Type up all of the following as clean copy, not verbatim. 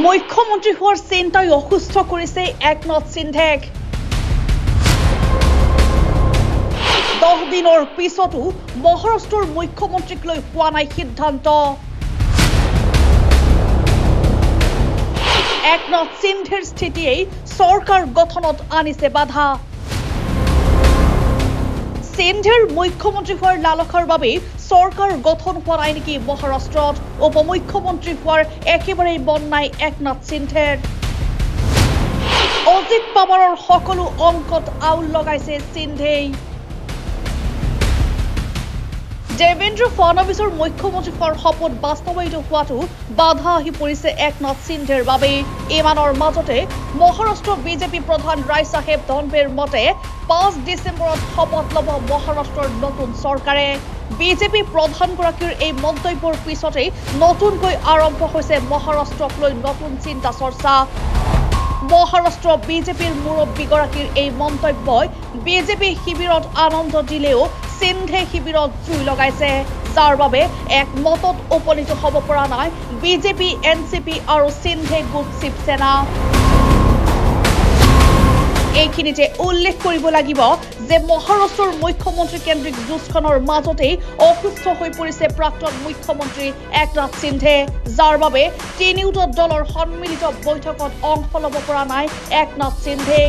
মুখ্যমন্ত্ৰী হোৱাৰ চিন্তাই অসুস্থ কৰিছে একনাথ সিন্ধেক। 10 দিনৰ পিছতো মহাৰাষ্ট্ৰৰ মুখ্যমন্ত্ৰীক লৈ হোৱা নাই সিদ্ধান্ত। একনাথ সিন্ধেৰ স্থিতিয়ে চৰকাৰ গঠনত আনিছে বাধা। সিন্ধেৰ মুখ্যমন্ত্ৰী হোৱাৰ লালসাৰ বাবে চৰকাৰ গঠন হোৱা নাই নেকি মহাৰাষ্ট্ৰত? উপমুখ্যমন্ত্ৰী হোৱাৰ একেবাৰেই মন নাই একনাথ সিন্ধেৰ। অজিত পাৱাৰৰ সকলো অংকত আউল লগাইছে সিন্ধেই। দেৱেন্দ্ৰ ফাডনবিছৰ মুখ্যমন্ত্ৰী হোৱাৰ সপোন বাস্তৱায়িত হোৱাটো বাধা আহি পৰিছে একনাথ সিন্ধেৰ বাবে। ইমানৰ মাজতে মহাৰাষ্ট্ৰ বিজেপি প্ৰধান ৰায় চাহেব ধনবেৰ মতে 5 ডিচেম্বৰত শপত ল'ব মহাৰাষ্ট্ৰৰ নতুন চৰকাৰে। বিজেপি প্ৰধানগৰাকীৰ এই মন্তব্যৰ পিছতেই নতুনকৈ আৰম্ভ হৈছে মহাৰাষ্ট্ৰক লৈ নতুন চিন্তা চৰ্চা। মহাৰাষ্ট্ৰ বিজেপিৰ মুৰব্বীগৰাকীৰ এই মন্তব্যই বিজেপি শিবিৰত আনন্দ দিলেও সিন্ধে শিবিৰত জুই লগাইছে, যাৰ বাবে এক মতত উপনীত হ'ব পৰা নাই বিজেপি, এনচিপি আৰু সিন্ধে গোট শিৱসেনা। এইখিনিতে উল্লেখ কৰিব লাগিব যে মহাৰাষ্ট্ৰৰ মুখ্যমন্ত্ৰী কেন্দ্ৰিক যুঁজখনৰ মাজতেই অসুস্থ হৈ পৰিছে প্ৰাক্তন মুখ্যমন্ত্ৰী একনাথ সিন্ধে, যাৰ বাবে তিনিওটা দলৰ সন্মিলিত বৈঠকত অংশ ল'ব পৰা নাই একনাথ সিন্ধে।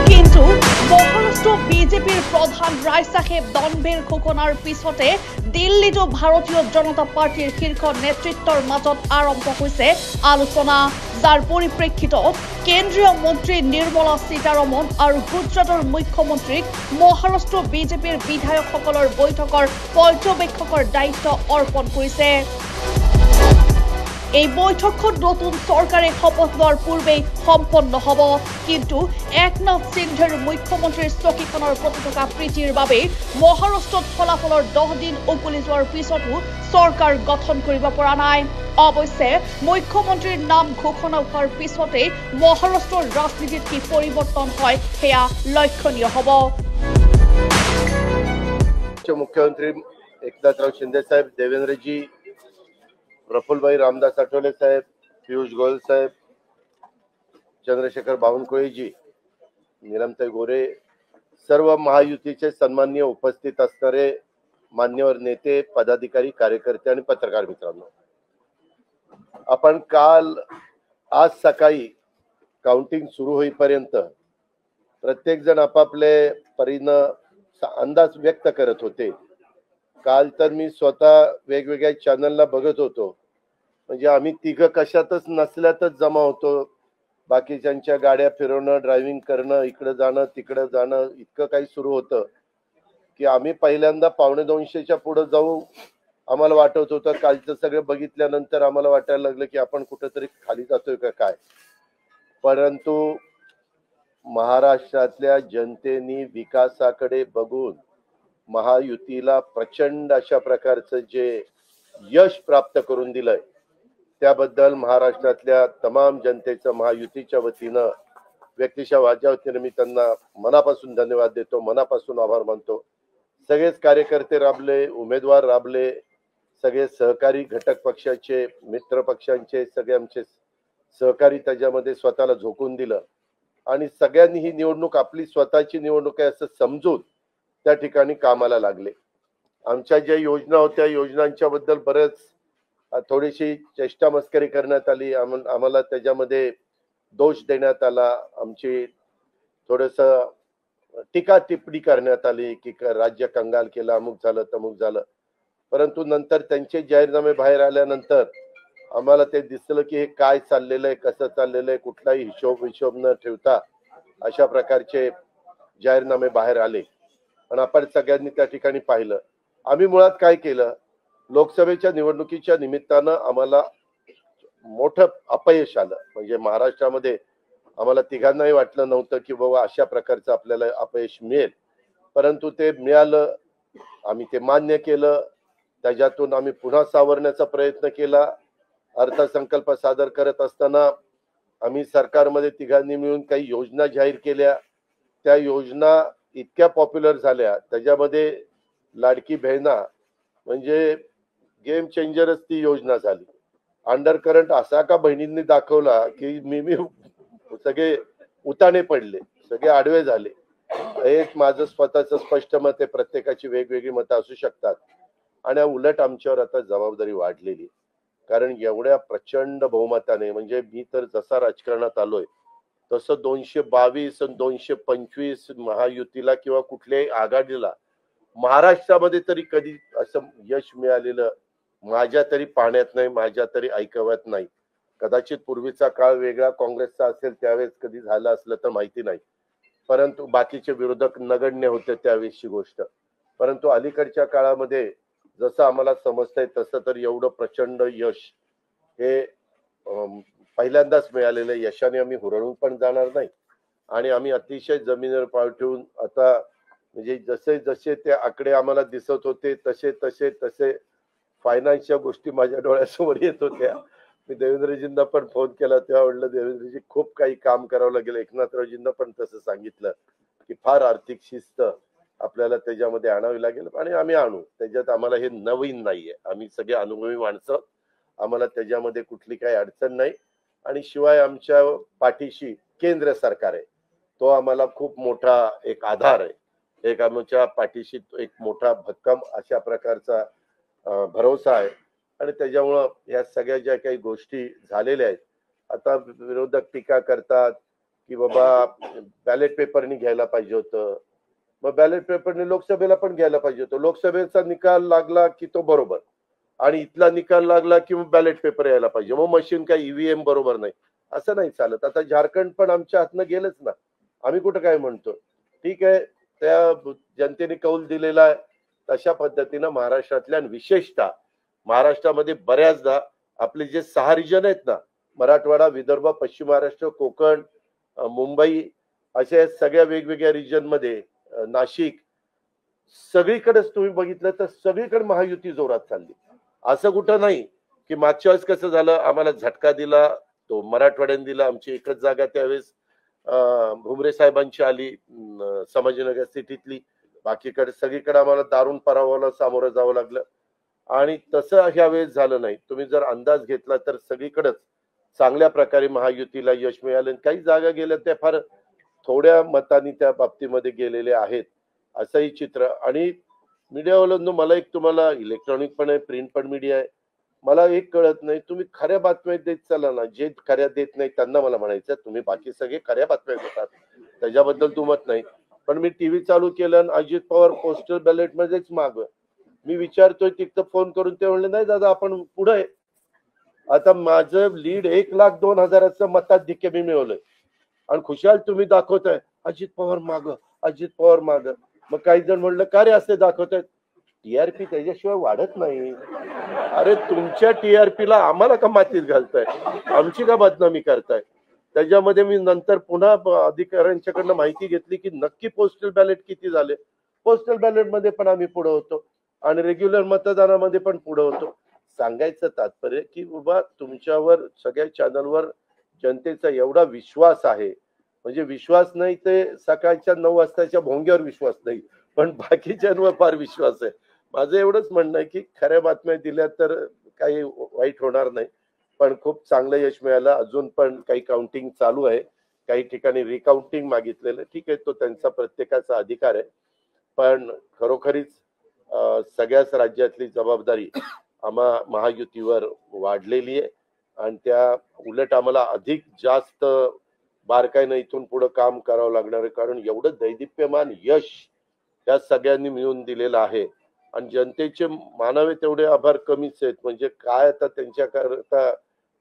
কিন্তু মহাৰাষ্ট্ৰ বিজেপিৰ প্ৰধান ৰায় চাহেব ধনবেৰ ঘোষণাৰ পিছতে দিল্লীতো ভাৰতীয় জনতা পাৰ্টিৰ শীৰ্ষ নেতৃত্বৰ মাজত আৰম্ভ হৈছে আলোচনা, যাৰ পৰিপ্ৰেক্ষিতত কেন্দ্ৰীয় মন্ত্ৰী নিৰ্মলা সীতাৰমণ আৰু গুজৰাটৰ মুখ্যমন্ত্ৰীক মহাৰাষ্ট্ৰ বিজেপিৰ বিধায়কসকলৰ বৈঠকৰ পৰ্যবেক্ষকৰ দায়িত্ব অৰ্পণ কৰিছে। এই বৈঠকখন নতুন চৰকাৰে শপত লোৱাৰ পূৰ্বেই সম্পন্ন হ'ব। কিন্তু একনাথ সিন্ধেৰ মুখ্যমন্ত্ৰীৰ চকীখনৰ প্ৰতি থকা প্ৰীতিৰ বাবে মহাৰাষ্ট্ৰত ফলাফলৰ 10 দিন উকলি যোৱাৰ পিছতো চৰকাৰ গঠন কৰিব পৰা নাই। অৱশ্যে মুখ্যমন্ত্ৰীৰ নাম ঘোষণা হোৱাৰ পিছতেই মহাৰাষ্ট্ৰৰ ৰাজনীতিত কি পৰিৱৰ্তন হয় সেয়া লক্ষণীয় হ'ব। मुख्यमंत्री एकनाथराव शिंदे साहेब, देवेंद्रजी, प्रफुल्लभाई रामदास आठवले साहेब, पीयूष गोयल साहेब, चंद्रशेखर बावनकुळेजी, नीलमताई गोरे, सर्व महायुतीचे सन्माननीय उपस्थित असणारे मान्यवर नेते, पदाधिकारी, कार्यकर्ते आणि पत्रकार मित्रांनो, आपण आज सकाळी काउंटिंग सुरू होईपर्यंत प्रत्येक जण आपापले परीनं अंदाज व्यक्त करत होते। काल तर मी स्वतः वेगवेगळ्या चॅनलला बघत होतो, म्हणजे आम्ही तिघं कशातच नसल्यातच जमा होतो, बाकीच्यांच्या गाड्या फिरवणं, ड्रायव्हिंग करणं, इकडे जाणं तिकडे जाणं, इतकं काही सुरू होतं की आम्ही पहिल्यांदा 250च्या पुढे जाऊ आम्हाला वाटत होतं। कालचं सगळं बघितल्यानंतर आम्हाला वाटायला लागलं की आपण कुठेतरी खाली जातोय का काय। परंतु महाराष्ट्रातल्या जनतेने विकासाकडे बघून महायुतीला प्रचंड अशा प्रकारचं जे यश प्राप्त करून दिलंय, त्याबद्दल महाराष्ट्रातल्या तमाम जनतेचं महायुतीच्या वतीनं व्यक्तिशः माझ्या वतीनं मी त्यांना मनापासून धन्यवाद देतो, मनापासून आभार मानतो। सगळेच कार्यकर्ते राबले, उमेदवार राबले, सगळे सहकारी घटक पक्षाचे, मित्र पक्षांचे सगळे आमचे सहकारी त्याच्यामध्ये स्वतःला झोकून दिलं आणि सगळ्यांनी ही निवडणूक आपली स्वतःची निवडणूक आहे असं समजून त्या ठिकाणी कामाला लागले। आमच्या ज्या योजना होत्या, योजनांच्या बद्दल बरेच थोडीशी चेष्टा मस्करी करण्यात आली, आम्हाला त्याच्यामध्ये दोष देण्यात आला, आमची थोडंसं टीका टिप्पणी करण्यात आली की राज्य कंगाल केलं, अमुक झालं तमुक झालं। परंतु नंतर त्यांचे जाहीरनामे बाहेर आल्यानंतर आम्हाला ते दिसलं की हे काय चाललेलं आहे, कसं चाललेलं आहे, कुठलाही हिशोब न ठेवता अशा प्रकारचे जाहीरनामे बाहेर आले आणि आपण सगळ्यांनी त्या ठिकाणी पाहिलं। आम्ही मुळात काय केलं, लोकसभेच्या निवडणुकीच्या निमित्तानं आम्हाला मोठं अपयश आलं, म्हणजे महाराष्ट्रामध्ये आम्हाला तिघांनाही वाटलं नव्हतं की बाबा अशा प्रकारचं आपल्याला अपयश मिळेल, परंतु ते मिळालं, आम्ही ते मान्य केलं, त्याच्यातून आम्ही पुन्हा सावरण्याचा प्रयत्न केला। अर्थसंकल्प सादर करत असताना आम्ही सरकारमध्ये तिघांनी मिळून काही योजना जाहीर केल्या, त्या योजना इतक्या पॉप्युलर झाल्या, त्याच्यामध्ये लाडकी बहिणा म्हणजे गेम चेंजरच ती योजना झाली। अंडरकरंट असा का बहिणींनी दाखवला की मी सगळे उताने पडले, सगळे आडवे झाले. एक माझं स्वतःचं स्पष्ट मत आहे, प्रत्येकाची वेगवेगळी मतं असू शकतात आणि उलट आमच्यावर आता जबाबदारी वाढलेली, कारण एवढ्या प्रचंड बहुमताने, म्हणजे मी तर जसा राजकारणात आलोय तसं 222 आणि 225 महायुतीला किंवा कुठल्याही आघाडीला महाराष्ट्रामध्ये तरी कधी असं यश मिळालेलं माझ्या तरी पाहण्यात नाही, माझ्या तरी ऐकवत नाही. कदाचित पूर्वीचा काळ वेगळा काँग्रेसचा असेल, त्यावेळेस कधी झालं असलं तर माहिती नाही, परंतु बाकीचे विरोधक नगण्य होते त्यावेळेसची गोष्ट. परंतु अलीकडच्या काळामध्ये जसं आम्हाला समजतंय तसं तर एवढं प्रचंड यश हे पहिल्यांदाच मिळालेलं यशाने आम्ही हुरळून पण जाणार नाही आणि आम्ही अतिशय जमिनीवर पाय ठेवून आता, म्हणजे जसे जसे ते आकडे आम्हाला दिसत होते तसे तसे तसे फायनान्सच्या गोष्टी माझ्या डोळ्यासमोर येत होत्या. मी देवेंद्रजींना पण फोन केला, तेव्हा म्हटलं देवेंद्रजी खूप काही काम करावं लागेल. एकनाथरावजींना पण तसं सांगितलं की फार आर्थिक शिस्त आपल्याला त्याच्यामध्ये आणावी लागेल आणि आम्ही आणू. त्याच्यात आम्हाला हे नवीन नाहीये, आम्ही सगळे अनुभवी माणसं, आम्हाला त्याच्यामध्ये कुठली काही अडचण नाही. आणि शिवाय आमच्या पाठीशी केंद्र सरकार आहे, तो आम्हाला खूप मोठा एक आधार आहे. एक आमच्या पाठीशी एक मोठा भक्कम अशा प्रकारचा भरोसा आहे आणि त्याच्यामुळं या सगळ्या ज्या काही गोष्टी झालेल्या आहेत, आता विरोधक टीका करतात की बाबा बॅलेट पेपरनी घ्यायला पाहिजे होतं, मग बॅलेट पेपरने लोकसभेला पण घ्यायला पाहिजे होतं. लोकसभेचा निकाल लागला की तो बरोबर आणि इथला निकाल लागला की मग बॅलेट पेपर यायला पाहिजे, मग मशीन काय ईव्हीएम बरोबर नाही, असं नाही चालत. आता झारखंड पण आमच्या हातनं गेलंच ना, आम्ही कुठं काय म्हणतो. ठीक आहे, त्या जनतेने कौल दिलेला आहे तशा पद्धतीनं महाराष्ट्रातल्या आणि विशेषतः महाराष्ट्रामध्ये बऱ्याचदा आपले जे 6 रिजन आहेत ना, मराठवाडा, विदर्भ, पश्चिम महाराष्ट्र, कोकण, मुंबई, अशा सगळ्या वेगवेगळ्या रिजन मध्ये, नाशिक, सगळीकडेच तुम्ही बघितलं तर सगळीकडे महायुती जोरात चालली. असं कुठं नाही की मागच्या वेळेस कसं झालं, आम्हाला झटका दिला तो मराठवाड्याने दिला, आमची एकच जागा त्यावेळेस भुमरे साहेबांची आली संभाजीनगर सिटीतली, बाकीकडे सगळीकडे आम्हाला दारुण पराभवाला सामोरं जावं लागलं आणि तसं ह्या वेळेस झालं नाही. तुम्ही जर अंदाज घेतला तर सगळीकडेच चांगल्या प्रकारे महायुतीला यश मिळालं. काही जागा गेल्या त्या फार थोड्या मतांनी त्या बाबतीमध्ये गेलेले आहेत, असंही चित्र. आणि मीडियावाल्यांनो, मला एक, तुम्हाला इलेक्ट्रॉनिक पण आहे, प्रिंट पण मीडिया आहे, मला एक कळत नाही, तुम्ही खऱ्या बातम्या देत चला ना. जे खऱ्या देत नाही त्यांना मला म्हणायचं, तुम्ही बाकी सगळे खऱ्या बातम्या देतात, त्याच्याबद्दल दुमत नाही. पण मी टीव्ही चालू केलं आणि अजित पवार पोस्टल बॅलेट मध्येच माग, मी विचारतोय तिथं फोन करून, ते म्हणले नाही दादा आपण पुढे. आता माझं लीड 1,02,000 मताधिक्य मी मिळवलंय आणि खुशाल तुम्ही दाखवताय अजित पवार माग, अजित पवार माग. मग काही जण म्हणलं का रे असे दाखवतायत, टीआरपी त्याच्याशिवाय वाढत नाही. अरे तुमच्या टीआरपीला आम्हाला का मातीत घालताय, आमची का बदनामी करताय. त्याच्यामध्ये मी नंतर पुन्हा अधिकाऱ्यांच्याकडनं माहिती घेतली की नक्की पोस्टल बॅलेट किती झाले. पोस्टल बॅलेट मध्ये पण आम्ही पुढे होतो आणि रेग्युलर मतदानामध्ये पण पुढे होतो. सांगायचं तात्पर्य की बाबा तुमच्यावर सगळ्या चॅनलवर जनतेचा एवढा विश्वास आहे, म्हणजे विश्वास नाही ते सकाळच्या 9 वाजताच्या भोंग्यावर विश्वास नाही, पण बाकीच्यांवर फार विश्वास आहे. माझं एवढंच म्हणणं आहे की खऱ्या बातम्या दिल्या तर काही वाईट होणार नाही. पण खूप चांगलं यश मिळालं. अजून पण काही काउंटिंग चालू आहे, काही ठिकाणी रिकाउंटिंग मागितलेलं, ठीक आहे, तो त्यांचा प्रत्येकाचा अधिकार आहे. पण खरोखरीच सगळ्याच राज्यातली जबाबदारी आम्हा महायुतीवर वाढलेली आहे आणि त्या उलट आम्हाला अधिक जास्त बारकाईनं इथून पुढे काम करावं लागणार आहे, कारण एवढं दैदिप्यमान यश त्या सगळ्यांनी मिळवून दिलेलं आहे आणि जनतेचे मानावे तेवढे आभार कमीच आहेत. म्हणजे काय आता त्यांच्याकरता,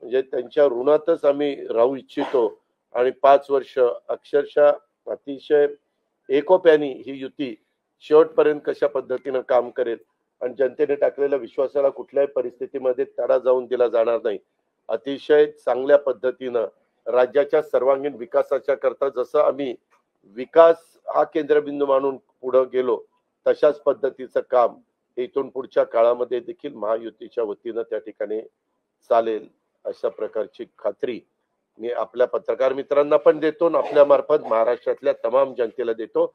म्हणजे त्यांच्या ऋणातच आम्ही राहू इच्छितो आणि 5 वर्ष अक्षरशः अतिशय एकोप्याने ही युती शेवटपर्यंत कशा पद्धतीनं काम करेल आणि जनतेने टाकलेल्या विश्वासाला कुठल्याही परिस्थितीमध्ये तडा जाऊन दिला जाणार नाही. अतिशय चांगल्या पद्धतीनं राज्याच्या सर्वांगीण विकासाच्या करता जसं आम्ही विकास हा केंद्रबिंदू मानून पुढे गेलो, तशाच पद्धतीचं काम इथून पुढच्या काळामध्ये देखील महायुतीच्या वतीनं त्या ठिकाणी चालेल, अशा प्रकारची खात्री मी आपल्या पत्रकार मित्रांना पण देतो आणि आपल्या मार्फत महाराष्ट्रातल्या तमाम जनतेला देतो.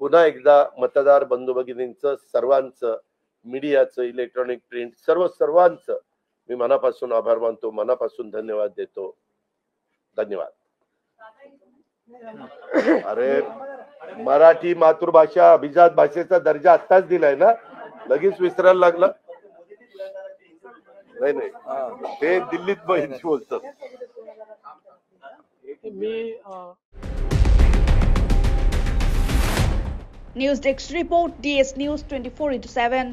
पुन्हा एकदा मतदार बंधू भगिनींचं, सर्वांचं, मीडियाचं, इलेक्ट्रॉनिक प्रिंट, सर्वांचं मी मनापासून आभार मानतो, मनापासून धन्यवाद देतो. धन्यवाद. अरे मराठी मातृभाषा अभिजात भाषेचा दर्जा आत्ताच दिलाय ना, लगेच विसरायला लागला. नाही ते दिल्लीत बोलतात. News desk report DS News 24/7.